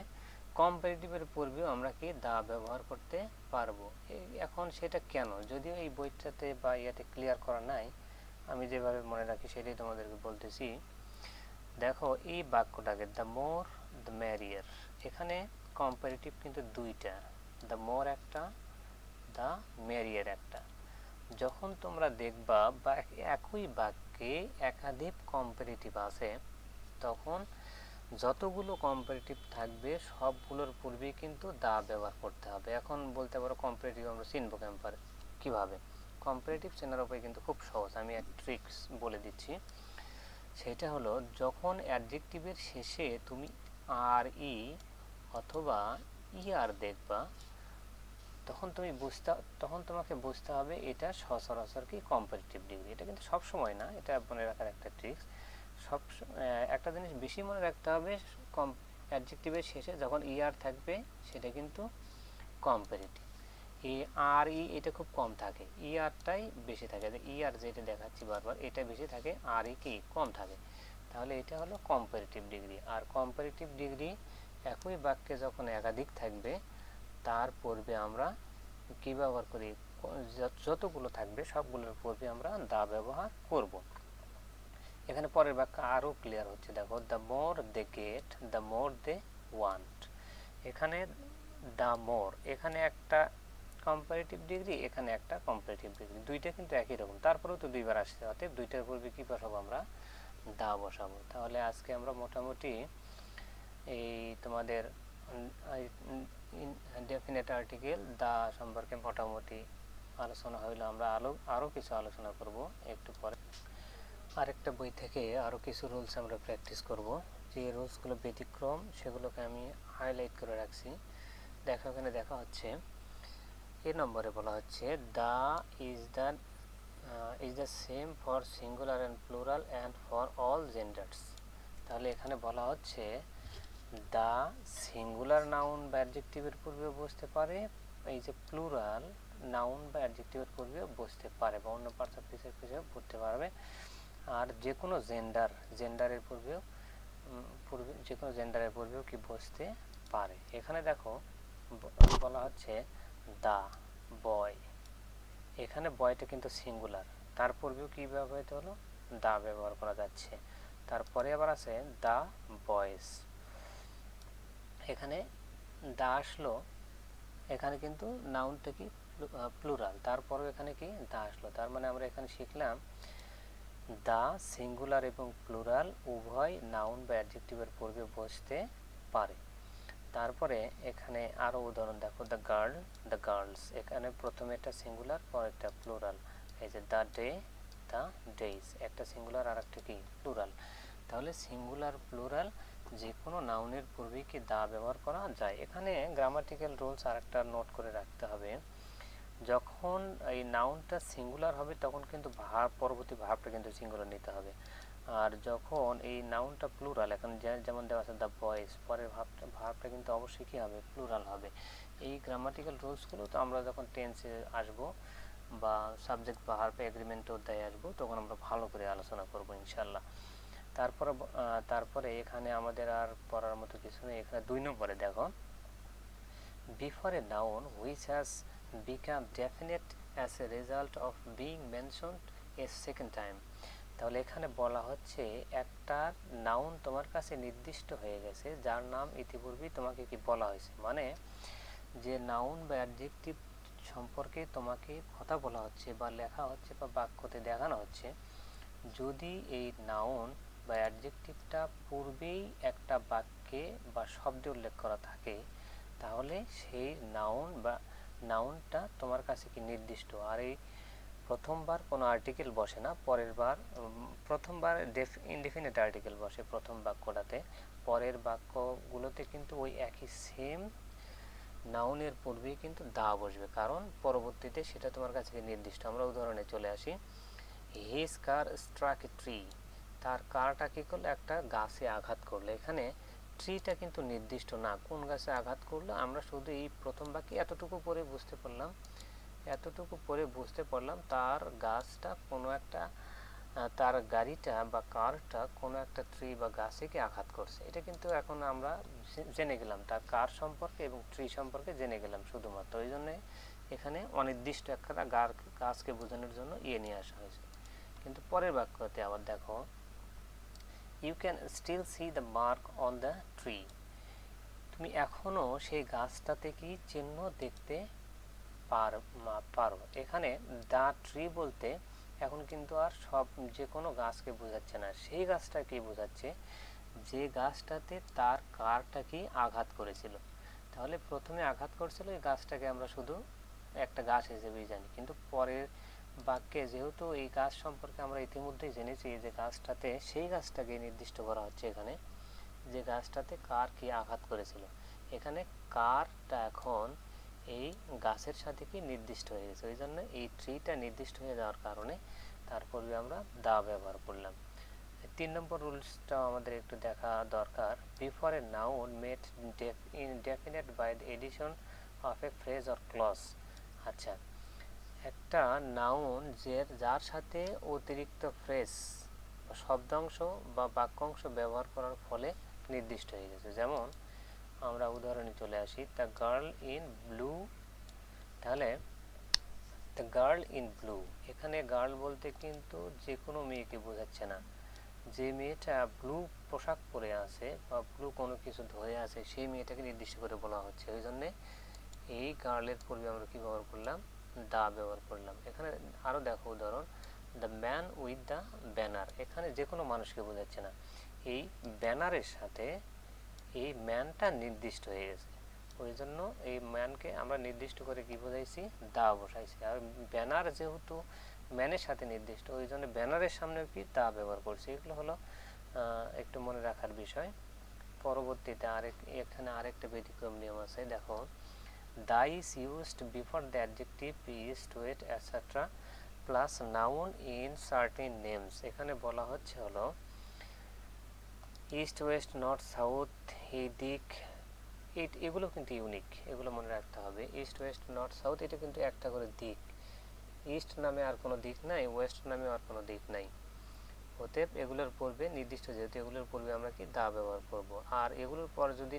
কম্পারেটিভের পূর্বেও আমরা কি দা ব্যবহার করতে পারবো। এখন সেটা কেন, যদিও এই বইটাতে বা ইয়াতে ক্লিয়ার করা নাই, আমি যেভাবে মনে রাখি সেটাই তোমাদেরকে বলতেছি। দেখো এই বাক্যটাকে দ্য মোর দ্য ম্যারিয়ার, এখানে কম্পারেটিভ কিন্তু দুইটা, দ্য মোর একটা, দ্য ম্যারিয়ার একটা। যখন তোমরা দেখবা বা একই বাক্যে একাধিক কম্পারেটিভ আছে তখন যতগুলো কম্পারেটিভ থাকবে সবগুলোর পূর্বেই কিন্তু দা ব্যবহার করতে হবে। এখন বলতে পারো কম্পারেটিভ আমরা চিনবো কিভাবে, কম্পারেটিভ চেনার উপায় কিন্তু খুব সহজ, আমি এক ট্রিক্স বলে দিচ্ছি। সেটা হলো যখন অ্যাডজেক্টিভের শেষে তুমি আর ই অথবা ই আর দেখবা তখন তোমাকে বুঝতে হবে এটা সচরাচর কি কম্পারেটিভ ডিগ্রি। এটা কিন্তু সব সময় না, এটা মনে রাখার একটা ট্রিক্স। সব একটা জিনিস বেশি মনে রাখতে হবে, অ্যাডজেক্টিভের শেষে যখন ইআর থাকবে সেটা কিন্তু কম্পারেটিভ। আর এটা খুব কম থাকে, ইআরটাই বেশি থাকে। ইআর যেটা দেখাচ্ছি বারবার এটা বেশি থাকে, আর কি কম থাকে। তাহলে এটা হলো কম্পারেটিভ ডিগ্রি। আর কম্পারেটিভ ডিগ্রি একই বাক্যে যখন একাধিক থাকবে তার পূর্বে আমরা কি ব্যবহার করি, যতগুলো থাকবে সবগুলোর পূর্বে আমরা দা ব্যবহার করব। এখানে পরের বাক্য আরও ক্লিয়ার হচ্ছে, দেখো the more they get the more they want. এখানে দ্য মোর, এখানে একটা কম্পারেটিভ ডিগ্রি, এখানে একটা কম্পারেটিভ ডিগ্রি, দুইটা কিন্তু একই রকম, তারপরেও তো দুইবার আসছে, অতএব দুইটার পূর্বে কি বসাবো আমরা, দা বসাবো। তাহলে আজকে আমরা মোটামুটি এই তোমাদের ডেফিনেট আর্টিকেল দা সম্পর্কে মোটামুটি আলোচনা হইলো। আমরা আরও কিছু আলোচনা করব একটু পরে। আরেকটা বই থেকে আরও কিছু রুলস আমরা প্র্যাকটিস করব। যে রুলসগুলো ব্যতিক্রম সেগুলোকে আমি হাইলাইট করে রাখছি। দেখো এখানে দেখা হচ্ছে এ নম্বরে বলা হচ্ছে the is the same for singular and plural and for all genders. তাহলে এখানে বলা হচ্ছে দা সিঙ্গুলার নাউন বা অ্যাডজেক্টিভের পূর্বে বসতে পারে, এই যে প্লুরাল নাউন বা অ্যাডজেক্টিভের পূর্বে বসতে পারে বা অন্য পার্টস অফ স্পিচের পূর্বে বসতে পারবে। আর যে কোনো জেন্ডারের পূর্বেও যে কোনো জেন্ডারের পূর্বেও কি বসতে পারে। এখানে দেখো বলা হচ্ছে দা বয়, এখানে বয়টা কিন্তু সিঙ্গুলার, তার পূর্বেও কি ব্যবহৃত হলো, দা ব্যবহার করা যাচ্ছে। তারপরে আবার আছে দা বয়েজ, এখানে দা আসলো, এখানে কিন্তু নাউনটা কি প্লুরাল, তারপরেও এখানে কি দা আসলো। তার মানে আমরা এখানে শিখলাম দা সিঙ্গুলার এবং প্লুরাল উভয় নাউন বা অ্যাডজেক্টিভের পূর্বে বসতে পারে। তারপরে এখানে আরও উদাহরণ দেখো, দ্য গার্ল দ্য গার্লস, এখানে প্রথমে একটা সিঙ্গুলার পর একটা প্লুরাল। এই যে দ্য ডে দ্য ডেইজ, একটা সিঙ্গুলার আর একটা কি প্লুরাল। তাহলে সিঙ্গুলার প্লুরাল যে কোনো নাউনের পূর্বেই কি দা ব্যবহার করা যায়। এখানে গ্রামাটিক্যাল রুলস আর একটা নোট করে রাখতে হবে, যখন এই নাউনটা সিঙ্গুলার হবে তখন কিন্তু পরবর্তী ভার্বটা কিন্তু সিঙ্গুলার নিতে হবে। আর যখন এই নাউনটা প্লুরাল, এখন যেমন দেওয়া আছে দ্য বয়েজ, পরের ভার্বটা কিন্তু অবশ্যই কী হবে, প্লুরাল হবে। এই গ্রামাটিক্যাল রুলসগুলো তো আমরা যখন টেন্সে আসবো বা সাবজেক্ট বা ভার্ব এগ্রিমেন্ট অধ্যায়ে আসবো তখন আমরা ভালো করে আলোচনা করবো ইনশাল্লাহ। তারপরে এখানে আমাদের আর পড়ার মতো কিছু নেই। এখানে 2 নম্বরে দেখো, before a noun which has become definite as a result of being mentioned a second time। তাহলে এখানে বলা হচ্ছে একটা নাউন তোমার কাছে নির্দিষ্ট হয়ে গেছে যার নাম ইতিপূর্বেই তোমাকে কি বলা হয়েছে, মানে যে নাউন বা অ্যাডজেক্টিভ সম্পর্কে তোমাকে কথা বলা হচ্ছে বা লেখা হচ্ছে বা বাক্যতে দেখানো হচ্ছে, যদি এই নাউন বা অ্যাডজেক্টিভটা পূর্বেই একটা বাক্যে বা শব্দে উল্লেখ করা থাকে তাহলে সেই নাউনটা তোমার কাছে কি নির্দিষ্ট। আর এই প্রথমবার কোনো আর্টিকেল বসে না, পরের বার প্রথমবার ইনডিফিনিট আর্টিকেল বসে প্রথম বাক্যটাতে, পরের বাক্যগুলোতে কিন্তু ওই একই সেম নাউনের পূর্বেই কিন্তু দা বসবে, কারণ পরবর্তীতে সেটা তোমার কাছে নির্দিষ্ট। আমরা উদাহরণে চলে আসি, his car struck a tree, তার কারটা কী করলো, একটা গাছে আঘাত করলো। এখানে ট্রিটা কিন্তু নির্দিষ্ট না কোন গাছে আঘাত করলো, আমরা শুধু এই প্রথম বাক্যে এতটুকু পরে বুঝতে পারলাম তার গাছটা কোনো একটা, তার গাড়িটা বা কারটা কোনো একটা ট্রি বা গাছে কি আঘাত করছে। এটা কিন্তু এখন আমরা জেনে গেলাম, তার কার সম্পর্কে এবং ট্রি সম্পর্কে জেনে গেলাম শুধুমাত্র, ওই জন্যে এখানে অনির্দিষ্ট একটা গাছকে বোঝানোর জন্য নিয়ে আসা হয়েছে। কিন্তু পরের বাক্যতে আবার দেখো, you can still see the mark on the tree, তুমি এখনও সেই গাছটাতে কি চিহ্ন দেখতে পারো। এখানে দ্য ট্রি বলতে এখন কিন্তু আর যে কোনো গাছকে বোঝাচ্ছে না, সেই গাছটাকে বোঝাচ্ছে যে গাছটাতে তার কারটা কি আঘাত করেছিল। তাহলে প্রথমে আঘাত করেছিল এই গাছটাকে আমরা শুধু একটা গাছ হিসেবেই জানি, কিন্তু পরের বাক্যে যেহেতু এই গাছ সম্পর্কে আমরা ইতিমধ্যেই জেনেছি যে গাছটাতে, সেই গাছটাকে নির্দিষ্ট করা হচ্ছে এখানে যে গাছটাতে কার কি আঘাত করেছিল। এখানে কারটা এখন এই গাছের সাথে কি নির্দিষ্ট হয়ে গেছে, ওই জন্য এই ট্রিটা নির্দিষ্ট হয়ে যাওয়ার কারণে তারপরে আমরা দা ব্যবহার করলাম। 3 নম্বর রুলসটা আমাদের একটু দেখা দরকার। Before a noun made indefinite by the addition of a phrase or clause. আচ্ছা, একটা নাউন যার সাথে অতিরিক্ত ফ্রেজ শব্দাংশ বা বাক্যাংশ ব্যবহার করার ফলে নির্দিষ্ট হয়ে গেছে। যেমন আমরা উদাহরণে চলে আসি, দ্য গার্ল ইন ব্লু। তাহলে দ্য গার্ল ইন ব্লু, এখানে গার্ল বলতে কিন্তু যে কোনো মেয়েকে বোঝাচ্ছে না। যে মেয়েটা ব্লু পোশাক পরে আছে বা ব্লু কোনো কিছু ধরে আছে সেই মেয়েটাকে নির্দিষ্ট করে বলা হচ্ছে। ওই জন্যে এই গার্লের পূর্বে আমরা কী ব্যবহার করলাম? দা ব্যবহার করলাম। এখানে আরও দেখো উদাহরণ, the man with the banner, এখানে যে কোনো মানুষকে বোঝাচ্ছে না, এই ব্যানারের সাথে এই ম্যানটা নির্দিষ্ট হয়ে গেছে। ওই জন্য এই ম্যানকে আমরা নির্দিষ্ট করে কি বোঝাইছি? দা বসাইছি। আর ব্যানার যেহেতু ম্যানের সাথে নির্দিষ্ট, ওই জন্য ব্যানারের সামনে কি দা ব্যবহার করছি। এগুলো হলো একটু মনে রাখার বিষয়। পরবর্তীতে এখানে আরেকটা ব্যতিক্রম নিয়ম আছে। দেখো, the is used before the adjective east west etcetera plus noun in certain names. এখানে বলা হচ্ছে হলো ইস্ট ওয়েস্ট নর্থ সাউথ, এই দিক, এগুলো কিন্তু ইউনিক, এগুলো মনে রাখতে হবে। ইস্ট ওয়েস্ট নর্থ সাউথ এটা কিন্তু একটা করে দিক। ইস্ট নামে আর কোনো দিক নাই, ওয়েস্ট নামে আর কোনো দিক নাই। অতএব এগুলোর পূর্বে নির্দিষ্ট, যেহেতু এগুলোর পূর্বে আমরা কি দা ব্যবহার করব। আর এগুলোর পর যদি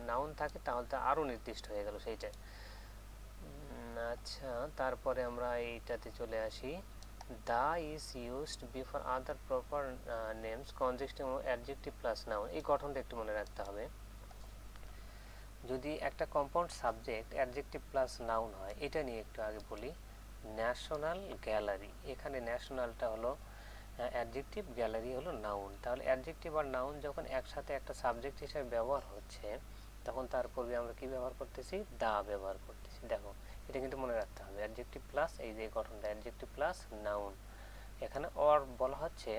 নাউন থাকে তাহলে তো আরও নির্দিষ্ট হয়ে গেল সেইটাই। আচ্ছা, তারপরে আমরা এইটাতে চলে আসি, the is used before other proper names conjunctive adjective plus noun. এই গঠনটা একটু মনে রাখতে হবে। যদি একটা compound subject adjective plus noun হয়, এটা নিয়ে একটু আগে বলি। ন্যাশনাল গ্যালারি, এখানে ন্যাশনালটা হলো অ্যাডজেক্টিভ, গ্যালারি হলো নাউন। তাহলে অ্যাডজেক্টিভ আর নাউন যখন একসাথে একটা সাবজেক্ট হিসেবে ব্যবহার হচ্ছে, তখন তার পূর্বে আমরা কি ব্যবহার করতেছি? দা ব্যবহার করতেছি। দেখো, এটা কিন্তু মনে রাখতে হবে, অ্যাডজেক্টিভ প্লাস এই যে গঠনটা, অ্যাডজেক্টিভ প্লাস নাউন। এখানে অর বলা হচ্ছে,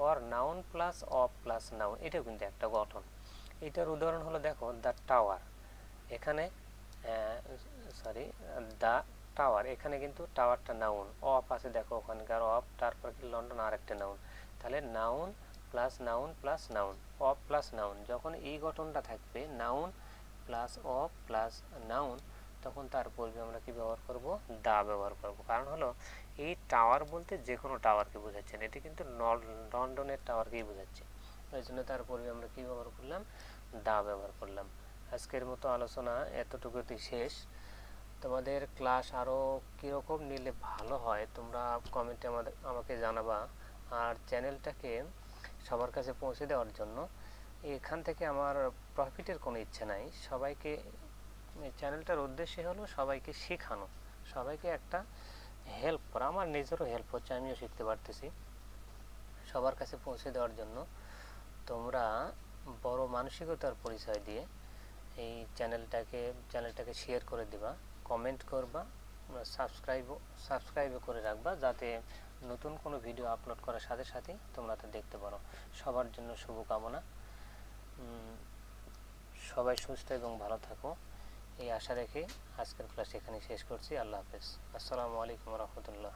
or noun plus of plus noun, এটাও কিন্তু একটা গঠন। এটার উদাহরণ হলো, দেখো, দ্য টাওয়ার, এখানে দ্য টাওয়ার, এখানে কিন্তু টাওয়ারটা নাউন, অফ আছে দেখো ওখানকার অফ, তারপর কি লন্ডন আরেকটা নাউন। তাহলে noun plus noun plus noun, of plus noun, যখন এই গঠনটা থাকবে noun plus of plus noun, তখন তার পূর্বে আমরা কি ব্যবহার করব? দা ব্যবহার করব। কারণ হলো এই টাওয়ার বলতে যে কোনো টাওয়ারকে বোঝাচ্ছে না, এটি কিন্তু লন্ডনের টাওয়ারকেই বোঝাচ্ছে। ওই জন্য তার পূর্বে আমরা কি ব্যবহার করলাম? দা ব্যবহার করলাম। আজকের মতো আলোচনা এতটুকুতেই শেষ। তোমাদের ক্লাস আরও কীরকম নিলে ভালো হয় তোমরা কমেন্টে আমাকে জানাবা। আর চ্যানেলটাকে সবার কাছে পৌঁছে দেওয়ার জন্য, এখান থেকে আমার প্রফিটের কোনো ইচ্ছে নাই। সবাইকে, চ্যানেলটার উদ্দেশ্য হলো সবাইকে শেখানো, সবাইকে একটা হেল্প করা। আমার নিজেরও হেল্প হচ্ছে, আমিও শিখতে পারতেছি। সবার কাছে পৌঁছে দেওয়ার জন্য তোমরা বড় মানসিকতার পরিচয় দিয়ে এই চ্যানেলটাকে শেয়ার করে দিবা, কমেন্ট করবা, সাবস্ক্রাইবও করে রাখবা, যাতে নতুন কোনো ভিডিও আপলোড করার সাথে সাথে তোমরা তা দেখতে পারো। সবার জন্য শুভকামনা। সবাই সুস্থ এবং ভালো থাকো, এই আশা রেখে আজকের ক্লাস এখানে শেষ করছি। আল্লাহ হাফেজ। আসসালামু আলাইকুম রহমতুল্লাহ।